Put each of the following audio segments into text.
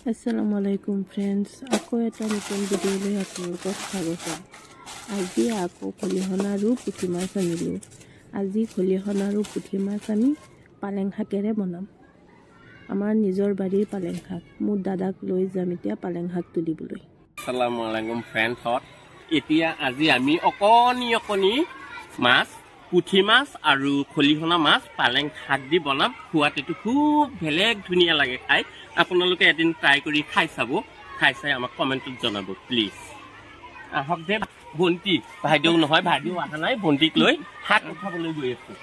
আসসালামু আলাইকুম ফ্ৰেণ্ডছ, আকৌ এটা নতুন ভিডিঅ'লৈ আপোনালোকক স্বাগতম। আজি আকৌ খলিহনা আৰু পুঠি মাছ আনিলোঁ। আজি খলিহনা আৰু পুঠি মাছ আমি পালেং শাকেৰে বনাম। আমাৰ নিজৰ বাৰীৰ পালেং শাক। মোৰ দাদাক লৈ যাম এতিয়া পালেং শাক তুলিবলৈ। আসসালামু আলাইকুম ফ্ৰেণ্ডছ, এতিয়া আজি আমি অকণি মাছ, পুঠি মাছ আৰু খলিহনা মাছ পালেং শাক দি বনাম। খোৱাত এইটো খুব বেলেগ ধুনীয়া লাগে খাই। আপোনালোকে এদিন ট্ৰাই কৰি খাই চাব, খাই চাই আমাক কমেণ্টত জনাব প্লিজ। আহক দে ভণ্টি, ভাইদেউ নহয়, ভাইদেউ অহা নাই, ভণ্টিক লৈ শাক উঠাবলৈ গৈ আছো।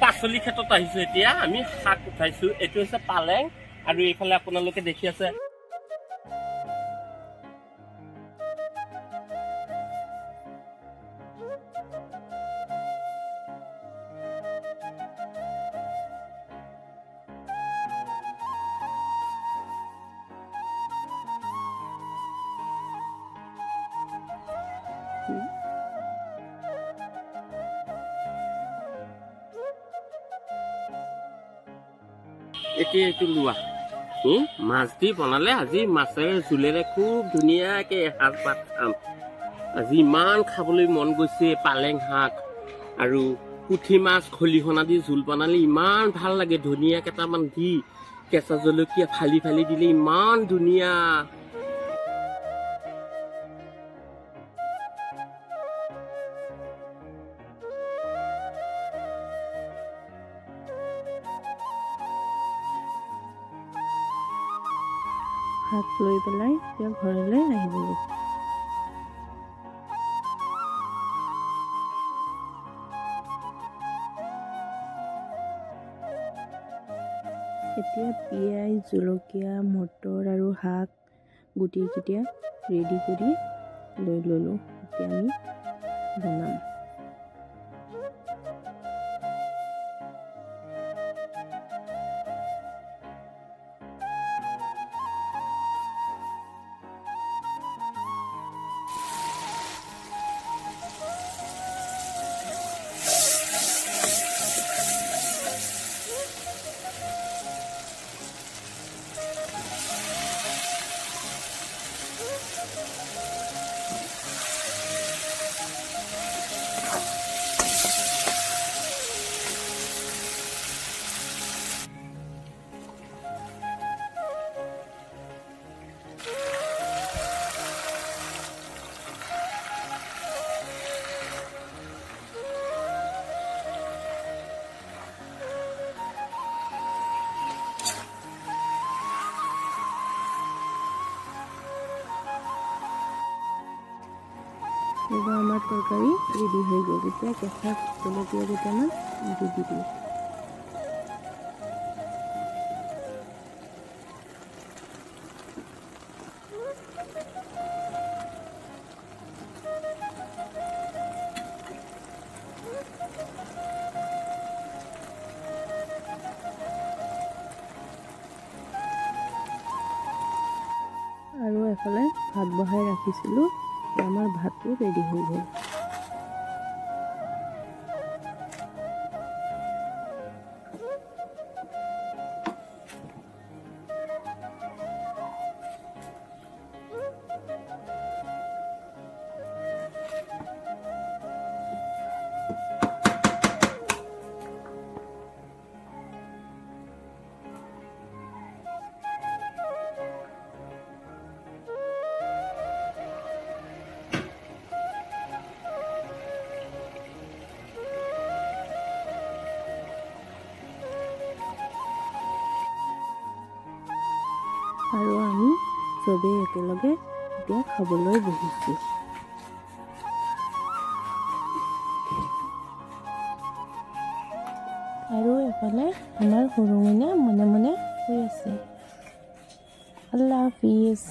পাচলি ক্ষেত্ৰত আহিছো। এতিয়া আমি শাক উঠাইছো। এইটো হৈছে পালেং আৰু এইফালে আপোনালোকে দেখি আছে এতিয়া এইটো লোৱা মাছ দি বনালে আজি মাছেৰে জোলেৰে খুব ধুনীয়াকে এসাঁজ ভাত খাম। আজি ইমান খাবলৈ মন গৈছে। পালেং শাক আৰু পুঠি মাছ খলিহনা দি জোল বনালে ইমান ভাল লাগে। ধনিয়া কেইটামান দি কেঁচা জলকীয়া ফালি ফালি দিলে ইমান ধুনীয়া। শাক লৈ পেলাই এতিয়া ঘৰলৈ আহিবলৈ। এতিয়া পিঁয়াজ, জলকীয়া, মটৰ আৰু শাক গুটিকেইটা ৰেডি কৰি লৈ ল'লোঁ। এতিয়া আমি বনাম। এইবাৰ আমাৰ তৰকাৰী ৰেডি হৈ গ'ল। এতিয়া কেঁচা জলকীয়া কেইটামান দি দিওঁ। আৰু এফালে ভাত বহাই ৰাখিছিলোঁ। আমাৰ ভাতটো ৰেডি হৈ গ'ল। আৰু আমি চবেই একেলগে এতিয়া খাবলৈ বহিছোঁ। আৰু এফালে আমাৰ সৰু মইনা মনে মনে শুই আছে। আল্লাহ হাফিজ।